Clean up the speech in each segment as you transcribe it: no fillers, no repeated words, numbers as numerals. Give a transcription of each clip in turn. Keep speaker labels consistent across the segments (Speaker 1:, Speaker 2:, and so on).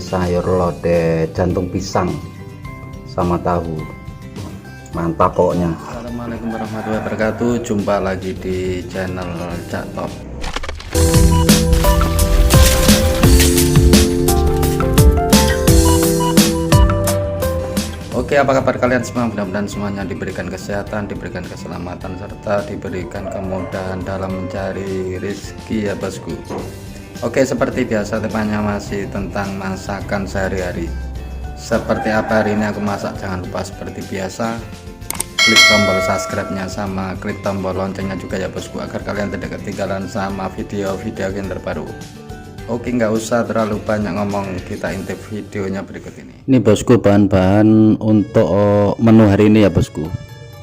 Speaker 1: sayur lodeh jantung pisang sama tahu. Mantap pokoknya.
Speaker 2: Assalamualaikum warahmatullahi wabarakatuh. Jumpa lagi di channel Cak Top. Oke, apa kabar kalian semua? Mudah-mudahan semuanya diberikan kesehatan, diberikan keselamatan, serta diberikan kemudahan dalam mencari rezeki ya bosku. Oke, seperti biasa temanya masih tentang masakan sehari-hari. Seperti apa hari ini aku masak, jangan lupa seperti biasa klik tombol subscribe-nya sama klik tombol loncengnya juga ya bosku, agar kalian tidak ketinggalan sama video-video yang terbaru. Oke, nggak usah terlalu banyak ngomong, kita intip videonya berikut ini. Ini bosku bahan-bahan untuk menu hari ini ya bosku.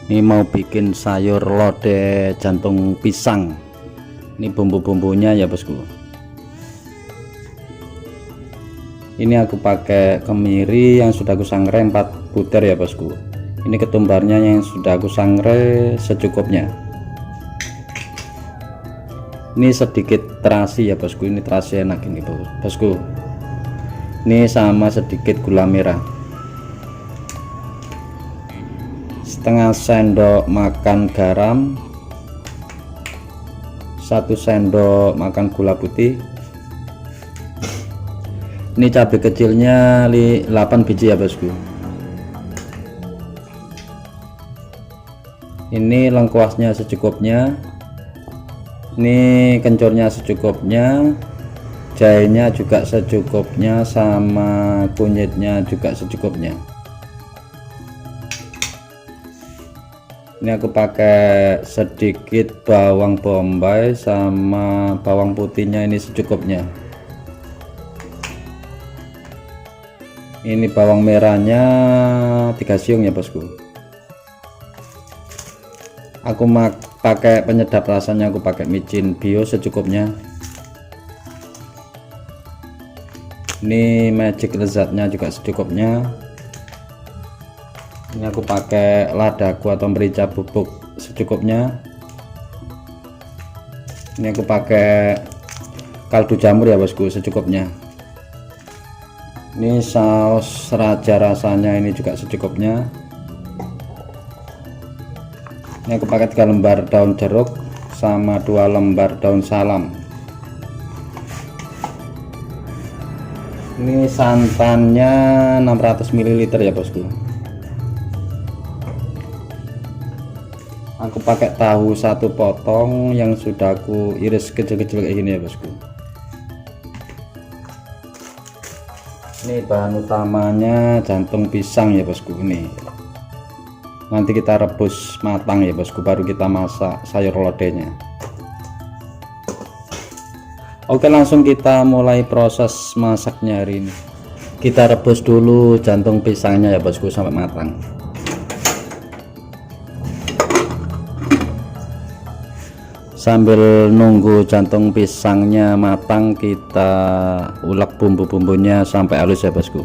Speaker 2: Ini mau bikin sayur lodeh jantung pisang. Ini bumbu-bumbunya ya bosku. Ini aku pakai kemiri yang sudah aku sangrai 4 butir ya bosku. Ini ketumbarnya yang sudah aku sangrai secukupnya. Ini sedikit terasi ya bosku, ini terasi enak ini bosku. Ini sama sedikit gula merah, setengah sendok makan garam, 1 sendok makan gula putih. Ini cabai kecilnya 8 biji ya bosku. Ini lengkuasnya secukupnya, ini kencurnya secukupnya, jahenya juga secukupnya, sama kunyitnya juga secukupnya. Ini aku pakai sedikit bawang bombay sama bawang putihnya ini secukupnya. Ini bawang merahnya 3 siung ya bosku. Aku pakai penyedap rasanya, aku pakai micin bio secukupnya. Ini magic lezatnya juga secukupnya. Ini aku pakai ladaku atau merica bubuk secukupnya. Ini aku pakai kaldu jamur ya bosku secukupnya. Ini saus raja rasanya ini juga secukupnya. Ini aku pakai 3 lembar daun jeruk sama 2 lembar daun salam. Ini santannya 600 ml ya bosku. Aku pakai tahu 1 potong yang sudah aku iris kecil-kecil kayak gini ya bosku. Ini bahan utamanya jantung pisang ya bosku. Ini nanti kita rebus matang ya bosku, baru kita masak sayur lodehnya. Oke, langsung kita mulai proses masaknya hari ini. Kita rebus dulu jantung pisangnya ya bosku sampai matang. Sambil nunggu jantung pisangnya matang, kita ulek bumbu-bumbunya sampai halus ya bosku.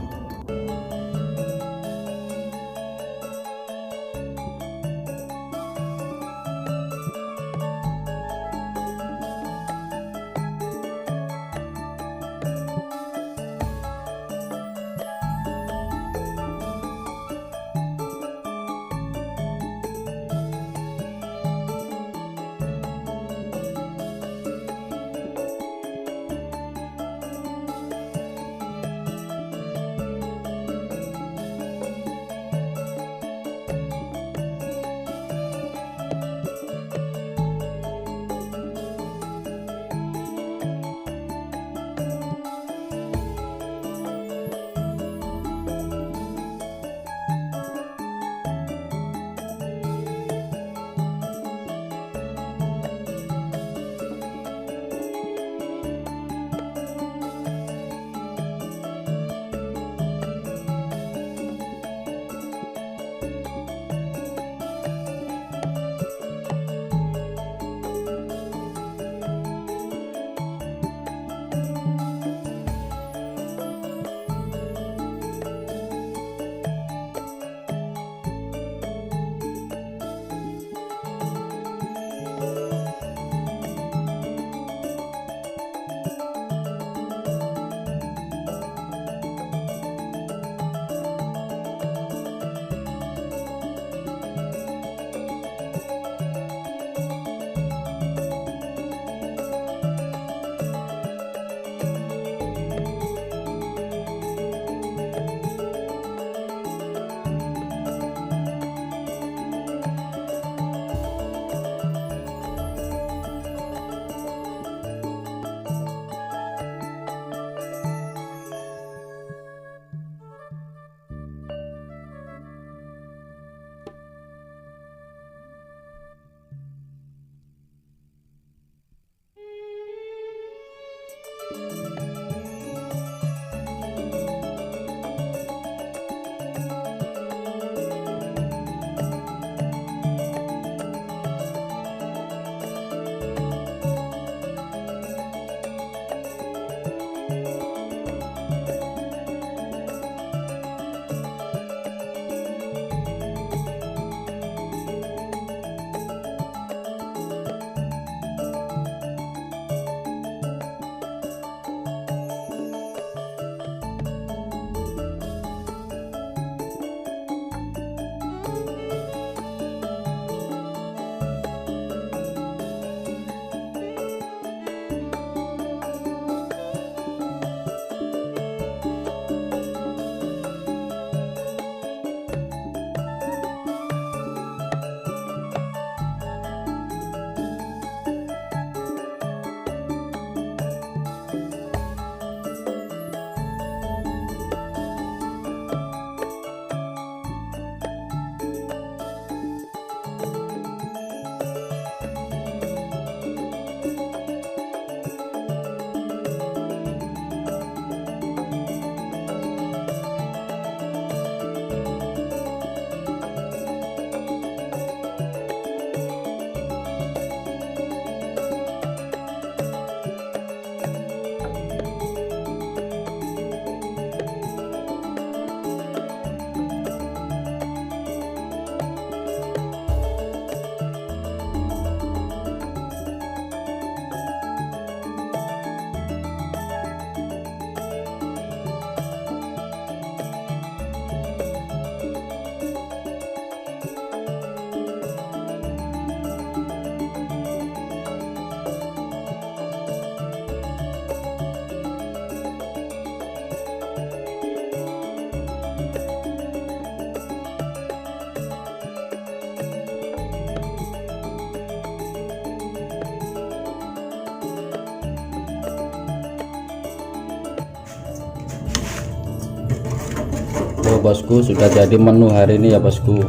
Speaker 2: bosku, sudah jadi menu hari ini ya bosku,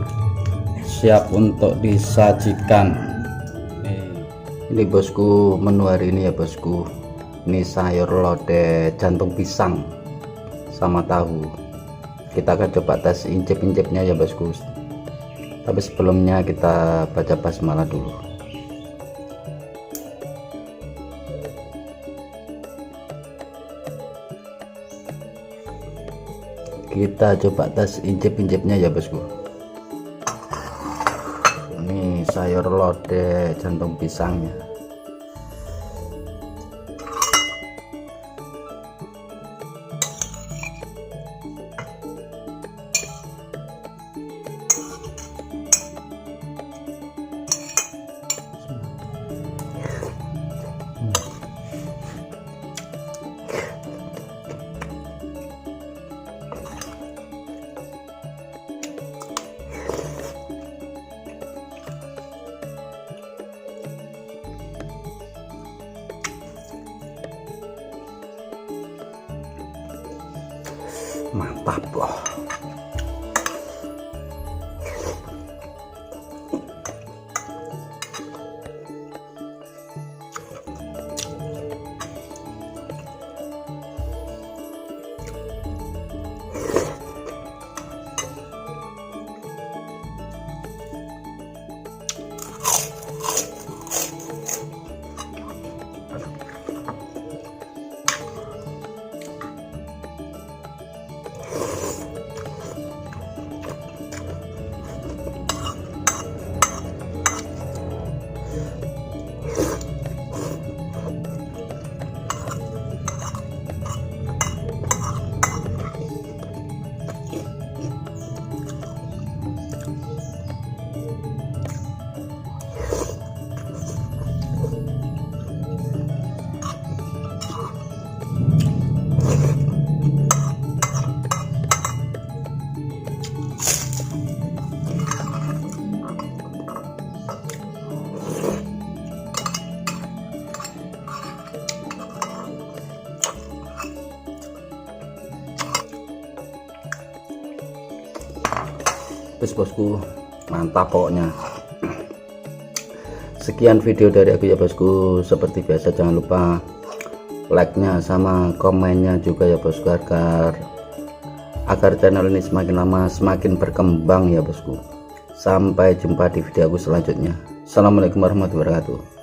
Speaker 2: siap untuk disajikan.
Speaker 1: Ini bosku menu hari ini ya bosku. Ini sayur lodeh jantung pisang sama tahu. Kita akan coba tes incip-incipnya ya bosku. Tapi sebelumnya kita baca basmalah dulu. Kita coba tes incip-incipnya ya bosku. Ini sayur lodeh jantung pisangnya. Mantap loh. Terus bosku, mantap pokoknya. Sekian video dari aku ya bosku. Seperti biasa jangan lupa like-nya sama komennya juga ya bosku, agar channel ini semakin lama semakin berkembang ya bosku. Sampai jumpa di video aku selanjutnya. Assalamualaikum warahmatullahi wabarakatuh.